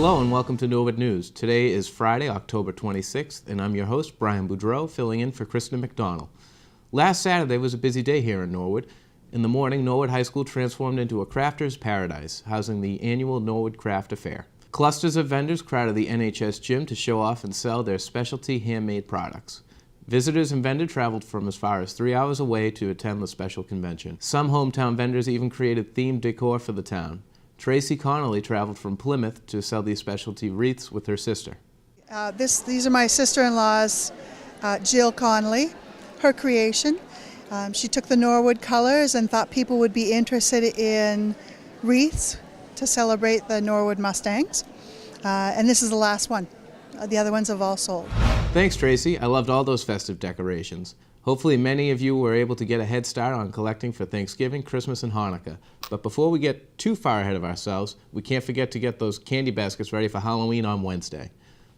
Hello and welcome to Norwood News. Today is Friday, October 26th, and I'm your host, Brian Boudreau, filling in for Kristen McDonald. Last Saturday was a busy day here in Norwood. In the morning, Norwood High School transformed into a crafter's paradise, housing the annual Norwood Craft Affair. Clusters of vendors crowded the NHS gym to show off and sell their specialty handmade products. Visitors and vendors traveled from as far as 3 hours away to attend the special convention. Some hometown vendors even created themed decor for the town. Tracy Connolly traveled from Plymouth to sell these specialty wreaths with her sister. These are my sister-in-law's, Jill Connolly, her creation. She took the Norwood colors and thought people would be interested in wreaths to celebrate the Norwood Mustangs. And this is the last one. The other ones have all sold. Thanks, Tracy. I loved all those festive decorations. Hopefully many of you were able to get a head start on collecting for Thanksgiving, Christmas, and Hanukkah. But before we get too far ahead of ourselves, we can't forget to get those candy baskets ready for Halloween on Wednesday.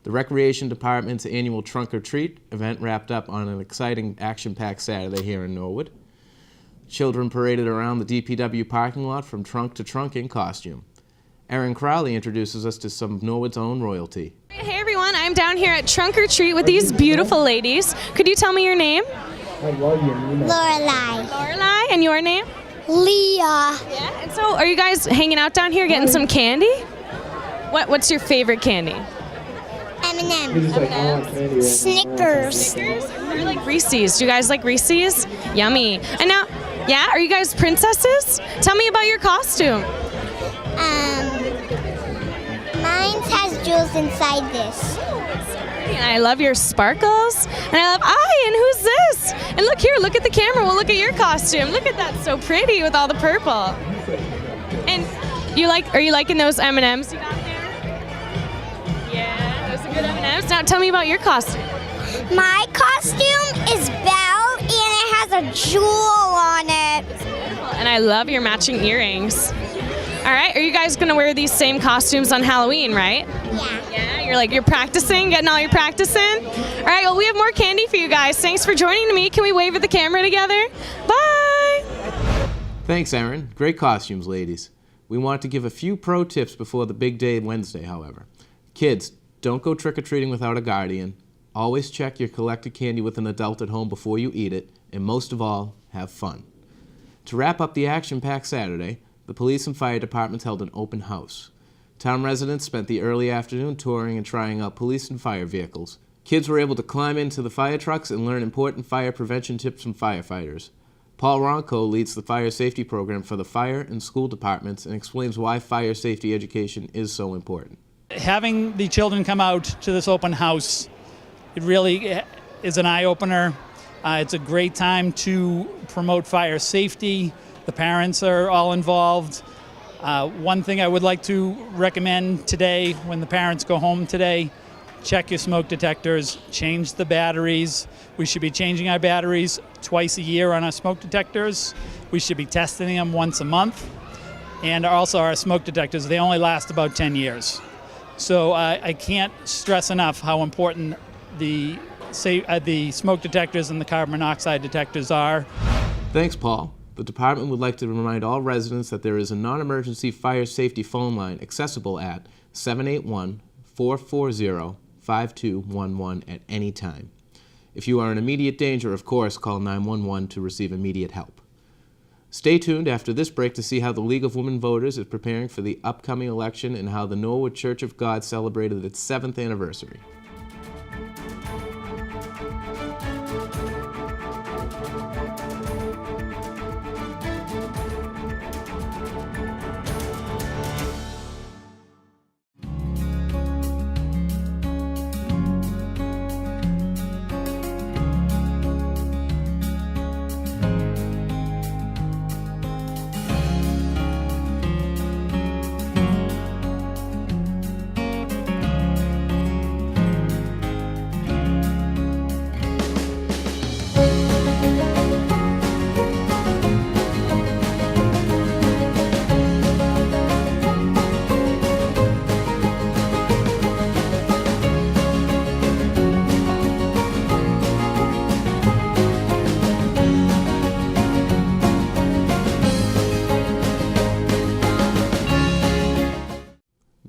The Recreation Department's annual Trunk or Treat event wrapped up on an exciting action-packed Saturday here in Norwood. Children paraded around the DPW parking lot from trunk to trunk in costume. Erin Crowley introduces us to some of Norwood's own royalty. Hey everyone, I'm down here at Trunk or Treat with these beautiful ladies. Could you tell me your name? Lorelai. Lorelai, and your name? Leah. Yeah, and so are you guys hanging out down here getting some candy? What's your favorite candy? M&M's. Snickers. Or like Reese's. Do you guys like Reese's? Yummy. And now, yeah, are you guys princesses? Tell me about your costume. Mine has jewels inside this. And I love your sparkles. And I love, and who's this? And look here, look at the camera. We'll look at your costume. Look at that, so pretty with all the purple. And are you liking those M&Ms you got there? Yeah, those are good M&Ms. Now tell me about your costume. My costume is Belle and it has a jewel on it. And I love your matching earrings. All right, are you guys gonna wear these same costumes on Halloween, right? Yeah. Yeah, you're practicing, getting all your practice in? All right, well, we have more candy for you guys. Thanks for joining me. Can we wave at the camera together? Bye! Thanks, Erin. Great costumes, ladies. We want to give a few pro tips before the big day Wednesday, however. Kids, don't go trick-or-treating without a guardian. Always check your collected candy with an adult at home before you eat it, and most of all, have fun. To wrap up the action-packed Saturday, the police and fire departments held an open house. Town residents spent the early afternoon touring and trying out police and fire vehicles. Kids were able to climb into the fire trucks and learn important fire prevention tips from firefighters. Paul Ronco leads the fire safety program for the fire and school departments and explains why fire safety education is so important. Having the children come out to this open house, it really is an eye-opener. It's a great time to promote fire safety. The parents are all involved. One thing I would like to recommend today, when the parents go home today, check your smoke detectors, change the batteries. We should be changing our batteries twice a year on our smoke detectors. We should be testing them once a month. And also our smoke detectors, they only last about 10 years. So I can't stress enough how important the smoke detectors and the carbon monoxide detectors are. Thanks, Paul. The department would like to remind all residents that there is a non-emergency fire safety phone line accessible at 781-440-5211 at any time. If you are in immediate danger, of course, call 911 to receive immediate help. Stay tuned after this break to see how the League of Women Voters is preparing for the upcoming election and how the Norwood Church of God celebrated its 7th anniversary.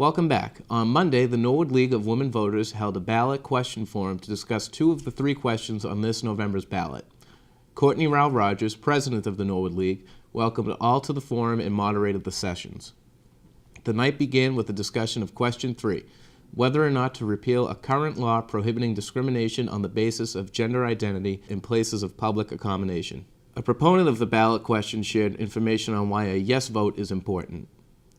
Welcome back. On Monday, the Norwood League of Women Voters held a ballot question forum to discuss 2 of the 3 questions on this November's ballot. Courtney Rao Rogers, president of the Norwood League, welcomed all to the forum and moderated the sessions. The night began with a discussion of question 3, whether or not to repeal a current law prohibiting discrimination on the basis of gender identity in places of public accommodation. A proponent of the ballot question shared information on why a yes vote is important.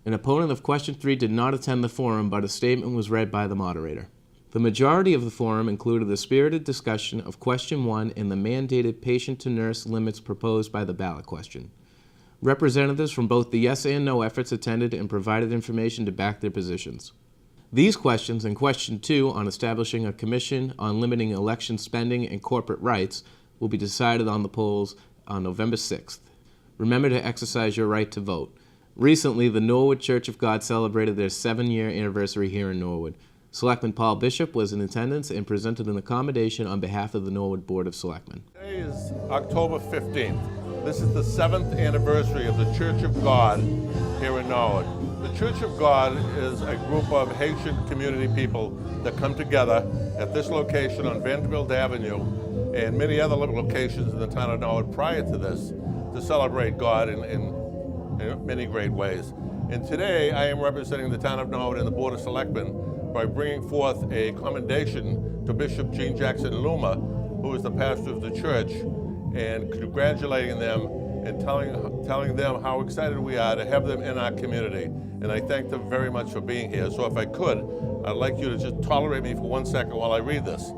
An opponent of question 3 did not attend the forum, but a statement was read by the moderator. The majority of the forum included a spirited discussion of question 1 and the mandated patient-to-nurse limits proposed by the ballot question. Representatives from both the yes and no efforts attended and provided information to back their positions. These questions and question 2 on establishing a commission on limiting election spending and corporate rights will be decided on the polls on November 6th. Remember to exercise your right to vote. Recently, the Norwood Church of God celebrated their 7-year anniversary here in Norwood. Selectman Paul Bishop was in attendance and presented an accommodation on behalf of the Norwood Board of Selectmen. Today is October 15th. This is the 7th anniversary of the Church of God here in Norwood. The Church of God is a group of Haitian community people that come together at this location on Vanderbilt Avenue and many other locations in the town of Norwood prior to this to celebrate God in many great ways. And today I am representing the town of Norwood and the Board of Selectmen by bringing forth a commendation to Bishop Jean Jackson Luma, who is the pastor of the church, and congratulating them and telling them how excited we are to have them in our community. And I thank them very much for being here. So if I could, I'd like you to just tolerate me for 1 second while I read this.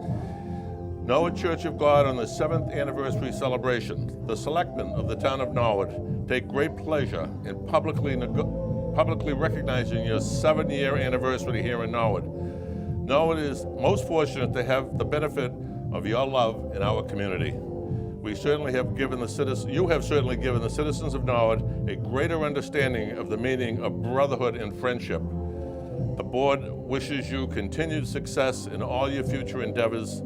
Norwood Church of God on the 7th anniversary celebration. The Selectmen of the town of Norwood take great pleasure in publicly recognizing your 7-year anniversary here in Norwood. Norwood is most fortunate to have the benefit of your love in our community. You have certainly given the citizens of Norwood a greater understanding of the meaning of brotherhood and friendship. The board wishes you continued success in all your future endeavors.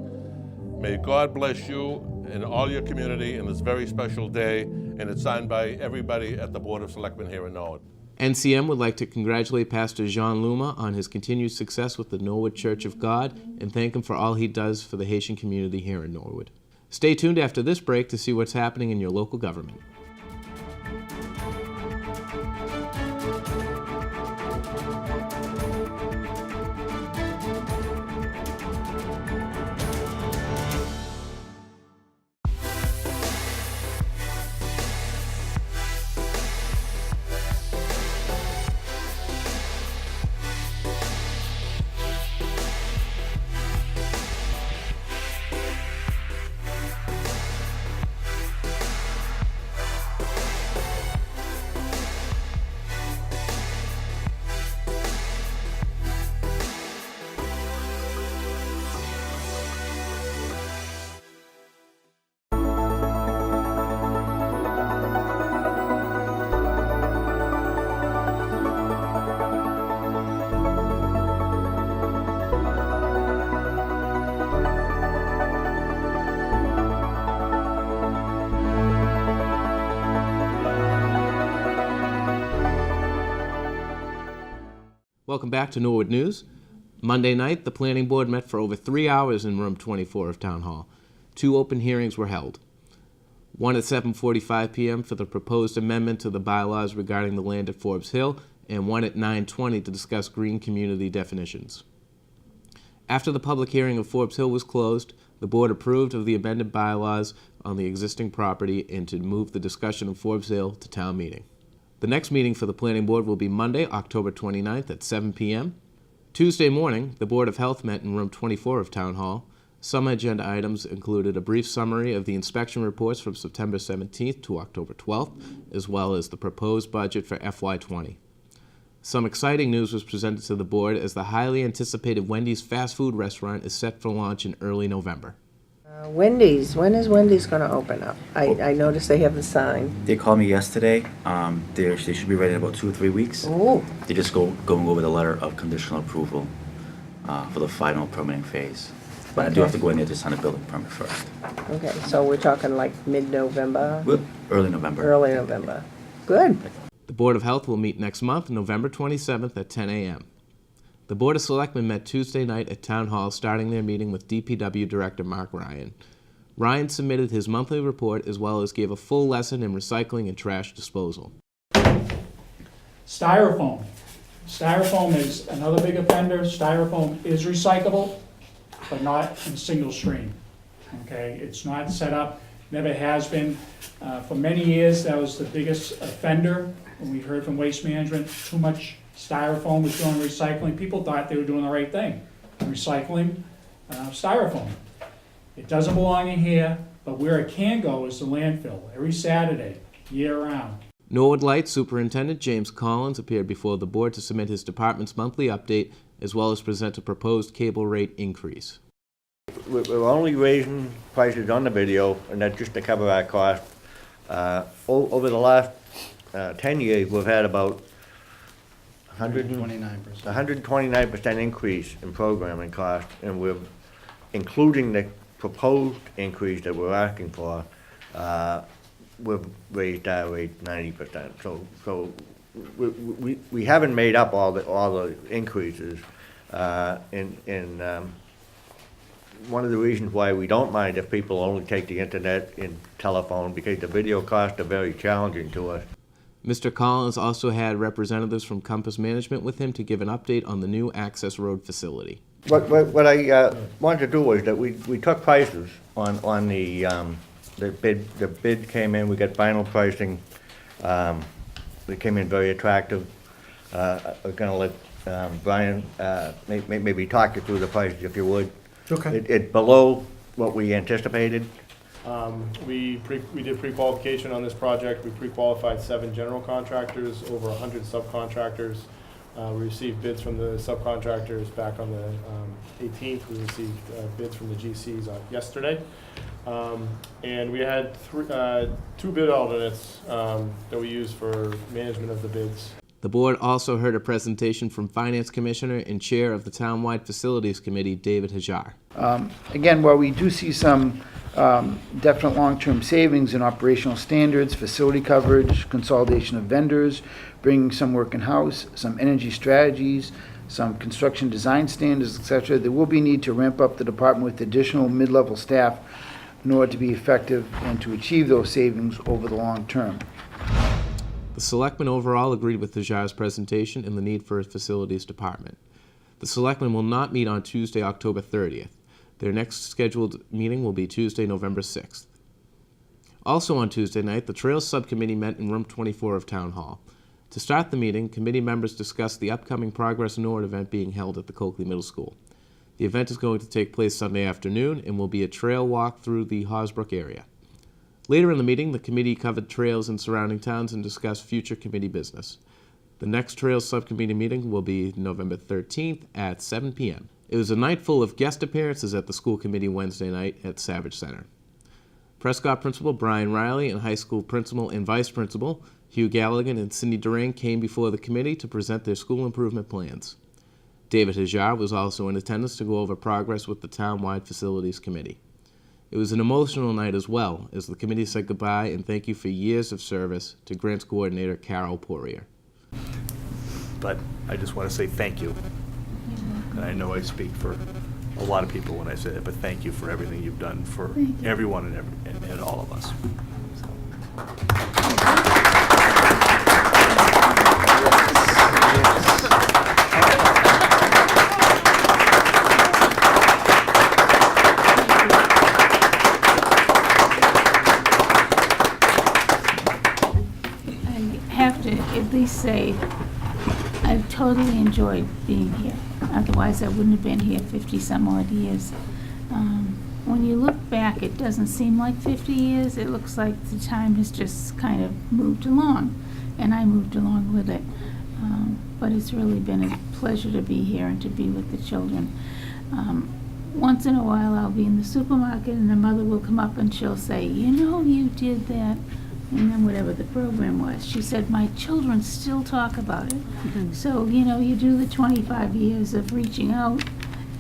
May God bless you and all your community in this very special day, and it's signed by everybody at the Board of Selectmen here in Norwood. NCM would like to congratulate Pastor Jean Luma on his continued success with the Norwood Church of God and thank him for all he does for the Haitian community here in Norwood. Stay tuned after this break to see what's happening in your local government. Welcome back to Norwood News. Monday night, the Planning Board met for over 3 hours in Room 24 of Town Hall. 2 open hearings were held. One at 7:45 p.m. for the proposed amendment to the bylaws regarding the land at Forbes Hill, and one at 9:20 to discuss green community definitions. After the public hearing of Forbes Hill was closed, the board approved of the amended bylaws on the existing property and to move the discussion of Forbes Hill to town meeting. The next meeting for the Planning Board will be Monday, October 29th at 7 p.m. Tuesday morning, the Board of Health met in Room 24 of Town Hall. Some agenda items included a brief summary of the inspection reports from September 17th to October 12th, as well as the proposed budget for FY20. Some exciting news was presented to the board as the highly anticipated Wendy's fast food restaurant is set for launch in early November. Wendy's, when is Wendy's going to open up? I noticed they have the sign. They called me yesterday. They should be ready in about 2 or 3 weeks. Oh. They're just going over the letter of conditional approval for the final permitting phase. But I do have to go in there to sign a building permit first. Okay, so we're talking like mid-November? Well, early November. Early November. Good. The Board of Health will meet next month, November 27th at 10 a.m. The Board of Selectmen met Tuesday night at Town Hall, starting their meeting with DPW Director Mark Ryan. Ryan submitted his monthly report as well as gave a full lesson in recycling and trash disposal. Styrofoam. Styrofoam is another big offender. Styrofoam is recyclable, but not in single stream. Okay, it's not set up, never has been. For many years, that was the biggest offender. When we heard from Waste Management, too much styrofoam was going recycling. People thought they were doing the right thing, recycling styrofoam. It doesn't belong in here, but where it can go is the landfill, every Saturday, year-round. Norwood Light Superintendent James Collins appeared before the board to submit his department's monthly update as well as present a proposed cable rate increase. We're only raising prices on the video, and that's just to cover our cost. Over the last 10 years, we've had about 129% increase in programming cost, and we're including the proposed increase that we're asking for. We've raised our rate 90%. So we haven't made up all the increases. One of the reasons why we don't mind if people only take the internet and telephone, because the video costs are very challenging to us. Mr. Collins also had representatives from Compass Management with him to give an update on the new access road facility. What I wanted to do was that we took prices on the bid. The bid came in, we got final pricing. It came in very attractive. I'm going to let Brian maybe talk you through the prices if you would. Okay. It's below what we anticipated. We did pre-qualification on this project. We pre-qualified 7 general contractors, over 100 subcontractors. We received bids from the subcontractors back on the 18th. We received bids from the GCs yesterday. And we had 2 bid alternates that we used for management of the bids. The board also heard a presentation from Finance Commissioner and Chair of the Townwide Facilities Committee, David Hajar. Again, while we do see some definite long-term savings in operational standards, facility coverage, consolidation of vendors, bringing some work in-house, some energy strategies, some construction design standards, etc., there will be need to ramp up the department with additional mid-level staff in order to be effective and to achieve those savings over the long term. The Selectmen overall agreed with Hajar's presentation and the need for a facilities department. The Selectmen will not meet on Tuesday, October 30th. Their next scheduled meeting will be Tuesday, November 6th. Also on Tuesday night, the Trails Subcommittee met in Room 24 of Town Hall. To start the meeting, committee members discussed the upcoming Progress Norwood event being held at the Coakley Middle School. The event is going to take place Sunday afternoon and will be a trail walk through the Hosbrook area. Later in the meeting, the committee covered trails in surrounding towns and discussed future committee business. The next Trails Subcommittee meeting will be November 13th at 7 p.m. It was a night full of guest appearances at the school committee Wednesday night at Savage Center. Prescott Principal Brian Riley and high school principal and vice principal Hugh Galligan and Cindy Durang came before the committee to present their school improvement plans. David Hajar was also in attendance to go over progress with the Townwide Facilities Committee. It was an emotional night as well, as the committee said goodbye and thank you for years of service to Grants Coordinator Carol Poirier. But I just want to say thank you. And I know I speak for a lot of people when I say that, but thank you for everything you've done for everyone and all of us. At least say I've totally enjoyed being here. Otherwise, I wouldn't have been here 50-some odd years. When you look back, it doesn't seem like 50 years. It looks like the time has just kind of moved along, and I moved along with it. But it's really been a pleasure to be here and to be with the children. Once in a while, I'll be in the supermarket, and the mother will come up and she'll say, "You know, you did that." And then whatever the program was, she said, "My children still talk about it." Mm-hmm. So, you know, you do the 25 years of reaching out,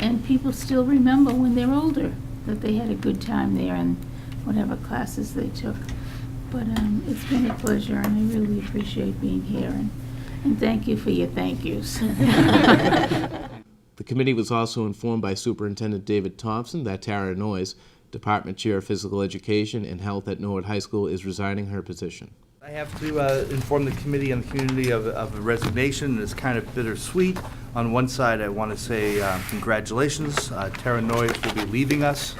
and people still remember when they're older that they had a good time there and whatever classes they took. But it's been a pleasure, and I really appreciate being here. And thank you for your thank yous. The committee was also informed by Superintendent David Thompson that Tara Noyes, Department Chair of Physical Education and Health at Norwood High School, is resigning her position. I have to inform the committee and the community of a resignation. It's kind of bittersweet. On one side, I want to say congratulations. Tara Noyes will be leaving us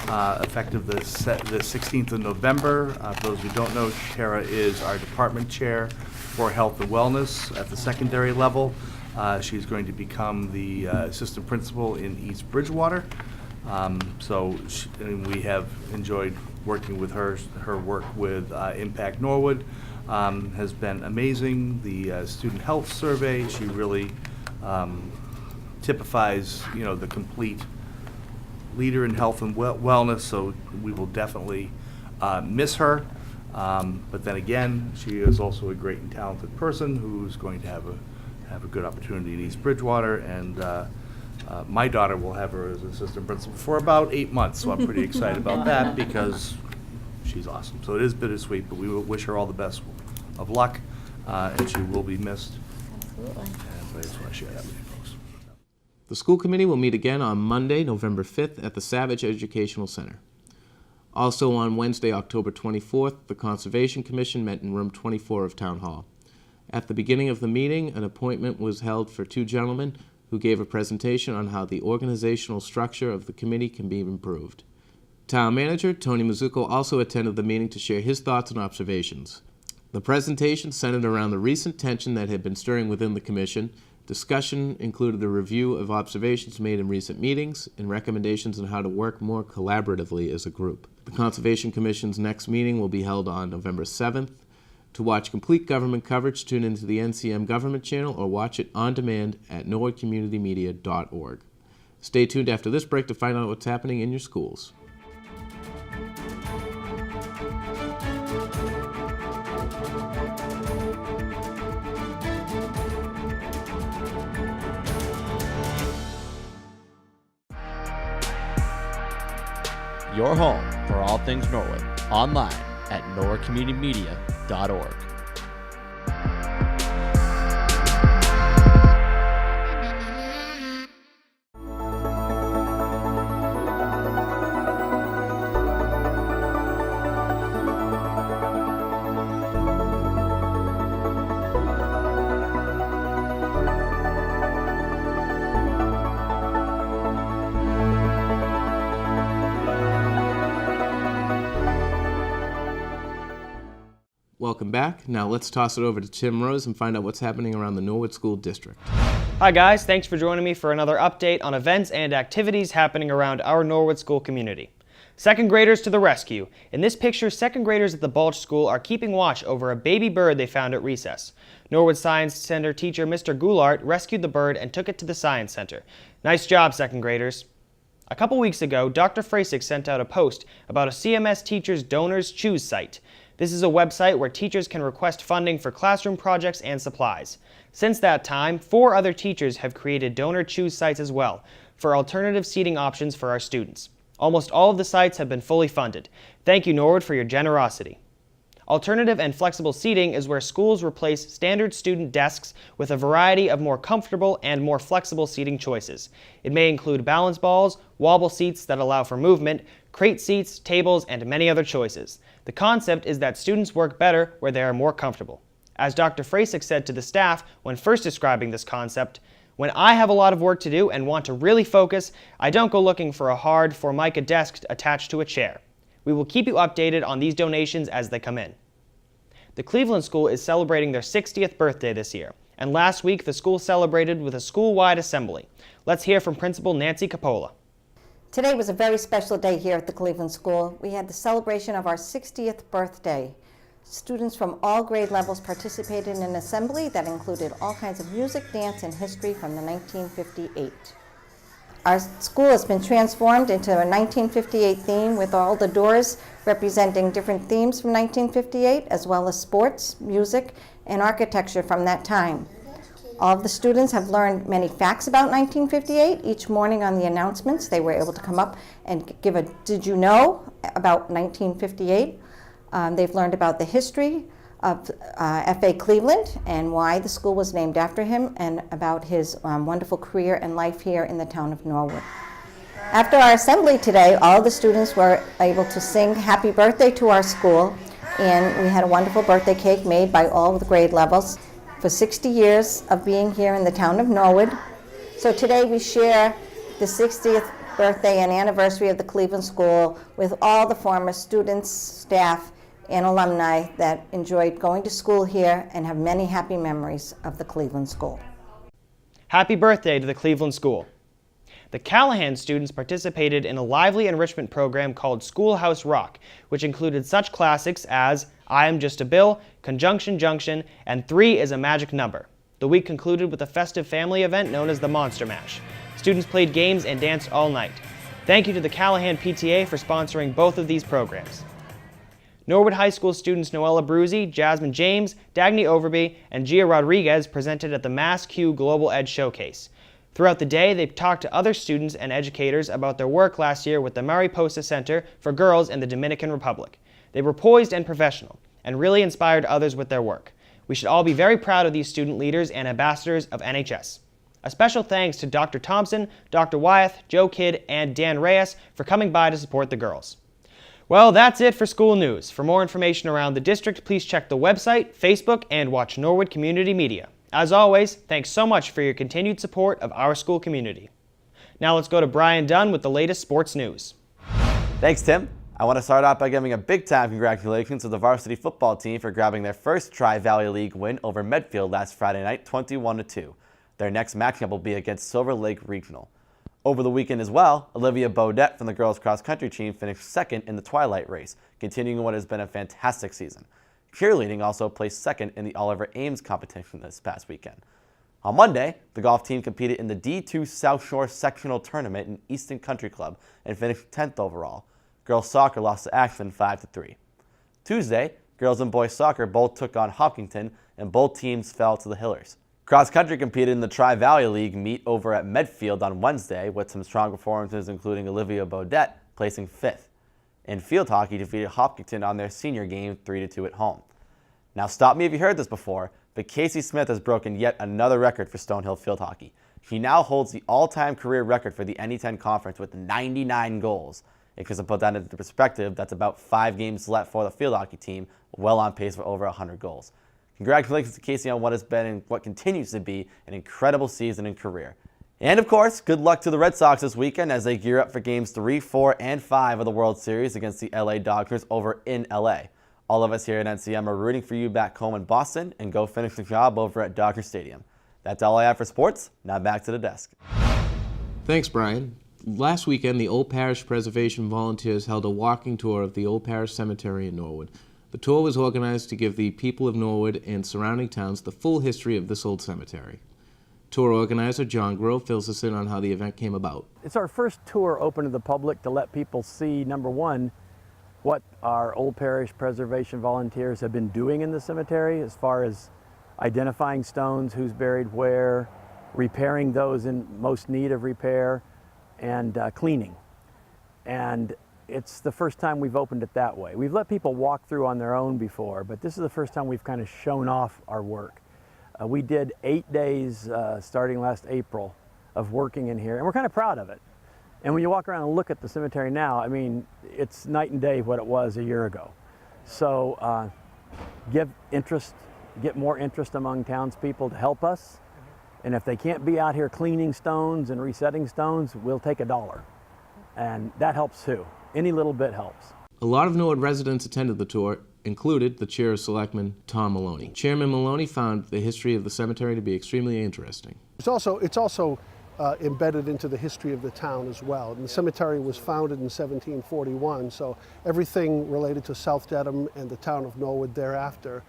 effective the 16th of November. For those who don't know, Tara is our department chair for health and wellness at the secondary level. She's going to become the assistant principal in East Bridgewater. And we have enjoyed working with her. Her work with Impact Norwood has been amazing. The student health survey, she really typifies, the complete leader in health and wellness, so we will definitely miss her. But then again, she is also a great and talented person who's going to have a good opportunity in East Bridgewater, and my daughter will have her as assistant principal for about 8 months, so I'm pretty excited about that because she's awesome. So it is bittersweet, but we will wish her all the best of luck, and she will be missed. Absolutely. And I just want to share that with you folks. The school committee will meet again on Monday, November 5th at the Savage Educational Center. Also on Wednesday, October 24th, the Conservation Commission met in room 24 of Town Hall. At the beginning of the meeting, an appointment was held for two gentlemen who gave a presentation on how the organizational structure of the committee can be improved. Town Manager Tony Mazzucco also attended the meeting to share his thoughts and observations. The presentation centered around the recent tension that had been stirring within the commission. Discussion included a review of observations made in recent meetings and recommendations on how to work more collaboratively as a group. The Conservation Commission's next meeting will be held on November 7th. To watch complete government coverage, tune into the NCM Government Channel or watch it on demand at norwoodcommunitymedia.org. Stay tuned after this break to find out what's happening in your schools. Your home for all things Norwood, online at norwoodcommunitymedia.org. Welcome back. Now let's toss it over to Tim Rose and find out what's happening around the Norwood School District. Hi guys, thanks for joining me for another update on events and activities happening around our Norwood School community. Second graders to the rescue. In this picture, second graders at the Balch School are keeping watch over a baby bird they found at recess. Norwood Science Center teacher Mr. Goulart rescued the bird and took it to the Science Center. Nice job, second graders. A couple weeks ago, Dr. Frasick sent out a post about a CMS Teachers Donors Choose site. This is a website where teachers can request funding for classroom projects and supplies. Since that time, 4 other teachers have created donor choose sites as well, for alternative seating options for our students. Almost all of the sites have been fully funded. Thank you, Norwood, for your generosity. Alternative and flexible seating is where schools replace standard student desks with a variety of more comfortable and more flexible seating choices. It may include balance balls, wobble seats that allow for movement, crate seats, tables, and many other choices. The concept is that students work better where they are more comfortable. As Dr. Frasick said to the staff when first describing this concept, "When I have a lot of work to do and want to really focus, I don't go looking for a hard Formica desk attached to a chair." We will keep you updated on these donations as they come in. The Cleveland School is celebrating their 60th birthday this year, and last week the school celebrated with a school-wide assembly. Let's hear from Principal Nancy Capola. Today was a very special day here at the Cleveland School. We had the celebration of our 60th birthday. Students from all grade levels participated in an assembly that included all kinds of music, dance, and history from the 1958. Our school has been transformed into a 1958 theme with all the doors representing different themes from 1958, as well as sports, music, and architecture from that time. All of the students have learned many facts about 1958. Each morning on the announcements, they were able to come up and give a "Did you know?" about 1958. They've learned about the history of F.A. Cleveland and why the school was named after him, and about his wonderful career and life here in the town of Norwood. After our assembly today, all the students were able to sing happy birthday to our school, and we had a wonderful birthday cake made by all of the grade levels for 60 years of being here in the town of Norwood. So today we share the 60th birthday and anniversary of the Cleveland School with all the former students, staff, and alumni that enjoyed going to school here and have many happy memories of the Cleveland School. Happy birthday to the Cleveland School. The Callahan students participated in a lively enrichment program called Schoolhouse Rock, which included such classics as I Am Just a Bill, Conjunction Junction, and 3 is a Magic Number. The week concluded with a festive family event known as the Monster Mash. Students played games and danced all night. Thank you to the Callahan PTA for sponsoring both of these programs. Norwood High School students Noella Bruzzi, Jasmine James, Dagny Overby, and Gia Rodriguez presented at the MassQ Global Ed Showcase. Throughout the day, they talked to other students and educators about their work last year with the Mariposa Center for Girls in the Dominican Republic. They were poised and professional, and really inspired others with their work. We should all be very proud of these student leaders and ambassadors of NHS. A special thanks to Dr. Thompson, Dr. Wyeth, Joe Kidd, and Dan Reyes for coming by to support the girls. Well, that's it for school news. For more information around the district, please check the website, Facebook, and watch Norwood Community Media. As always, thanks so much for your continued support of our school community. Now let's go to Brian Dunn with the latest sports news. Thanks, Tim. I want to start out by giving a big-time congratulations to the varsity football team for grabbing their first Tri-Valley League win over Medfield last Friday night, 21-2. Their next matchup will be against Silver Lake Regional. Over the weekend as well, Olivia Bodette from the girls cross-country team finished second in the Twilight race, continuing what has been a fantastic season. Cheerleading also placed second in the Oliver Ames competition this past weekend. On Monday, the golf team competed in the D2 South Shore Sectional Tournament in Easton Country Club and finished 10th overall. Girls soccer lost to Ashland 5-3. Tuesday, girls and boys soccer both took on Hopkinton, and both teams fell to the Hillers. Cross country competed in the Tri-Valley League meet over at Medfield on Wednesday with some strong performances including Olivia Bodette placing 5th. And field hockey defeated Hopkinton on their senior game 3-2 at home. Now stop me if you heard this before, but Casey Smith has broken yet another record for Stonehill field hockey. He now holds the all-time career record for the NE10 conference with 99 goals. And to put that into perspective, that's about 5 games left for the field hockey team, well on pace for over 100 goals. Congratulations to Casey on what has been and what continues to be an incredible season and career. And of course, good luck to the Red Sox this weekend as they gear up for games 3, 4, and 5 of the World Series against the LA Dodgers over in LA. All of us here at NCM are rooting for you back home in Boston, and go finish the job over at Dodger Stadium. That's all I have for sports. Now back to the desk. Thanks, Brian. Last weekend, the Old Parish Preservation Volunteers held a walking tour of the Old Parish Cemetery in Norwood. The tour was organized to give the people of Norwood and surrounding towns the full history of this old cemetery. Tour organizer John Grove fills us in on how the event came about. It's our first tour open to the public to let people see, number one, what our Old Parish Preservation Volunteers have been doing in the cemetery as far as identifying stones, who's buried where, repairing those in most need of repair, and cleaning. And it's the first time we've opened it that way. We've let people walk through on their own before, but this is the first time we've kind of shown off our work. We did 8 days starting last April of working in here, and we're kind of proud of it. And when you walk around and look at the cemetery now, I mean, it's night and day what it was a year ago. So get more interest among townspeople to help us. And if they can't be out here cleaning stones and resetting stones, we'll take $1. And that helps too. Any little bit helps. A lot of Norwood residents attended the tour, included the chair of Selectmen, Tom Maloney. Chairman Maloney found the history of the cemetery to be extremely interesting. It's also embedded into the history of the town as well. And the cemetery was founded in 1741, so everything related to South Dedham and the town of Norwood thereafter,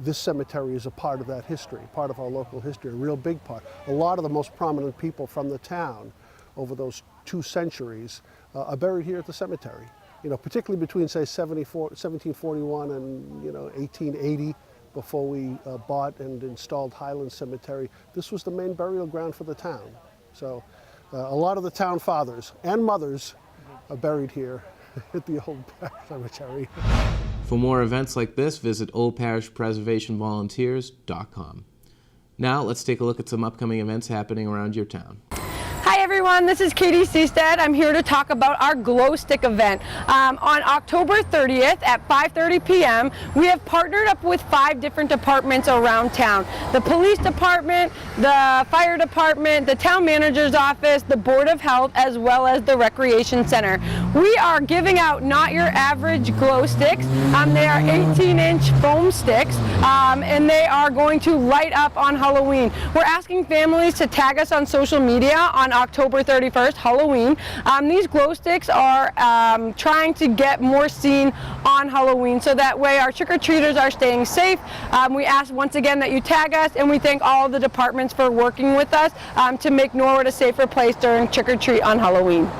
this cemetery is a part of that history, part of our local history, a real big part. A lot of the most prominent people from the town over those 2 centuries are buried here at the cemetery. You know, particularly between, say, 1741 and, 1880, before we bought and installed Highland Cemetery. This was the main burial ground for the town. So a lot of the town fathers and mothers are buried here at the Old Parish Cemetery. For more events like this, visit oldparishpreservationvolunteers.com. Now, let's take a look at some upcoming events happening around your town. Hi everyone, this is Katie Seastead. I'm here to talk about our Glow Stick event. On October 30th at 5:30 p.m., we have partnered up with 5 different departments around town. The police department, the fire department, the town manager's office, the Board of Health, as well as the Recreation Center. We are giving out not your average glow sticks. They are 18-inch foam sticks, and they are going to light up on Halloween. We're asking families to tag us on social media on October 31st, Halloween. These glow sticks are trying to get more seen on Halloween, so that way our trick-or-treaters are staying safe. We ask once again that you tag us, and we thank all of the departments for working with us to make Norwood a safer place during trick-or-treat on Halloween.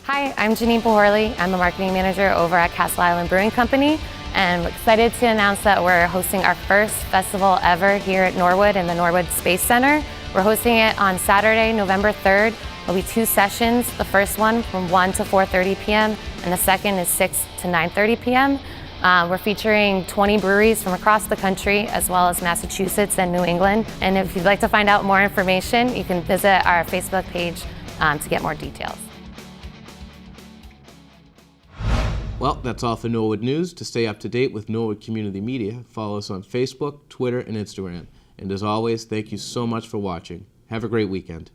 Hi, I'm Janine Pahorley. I'm the marketing manager over at Castle Island Brewing Company, and I'm excited to announce that we're hosting our first festival ever here at Norwood in the Norwood Space Center. We're hosting it on Saturday, November 3rd. There'll be 2 sessions, the first one from 1 to 4:30 p.m. and the second is 6 to 9:30 p.m. We're featuring 20 breweries from across the country, as well as Massachusetts and New England. And if you'd like to find out more information, you can visit our Facebook page to get more details. Well, that's all for Norwood News. To stay up to date with Norwood Community Media, follow us on Facebook, Twitter, and Instagram. And as always, thank you so much for watching. Have a great weekend.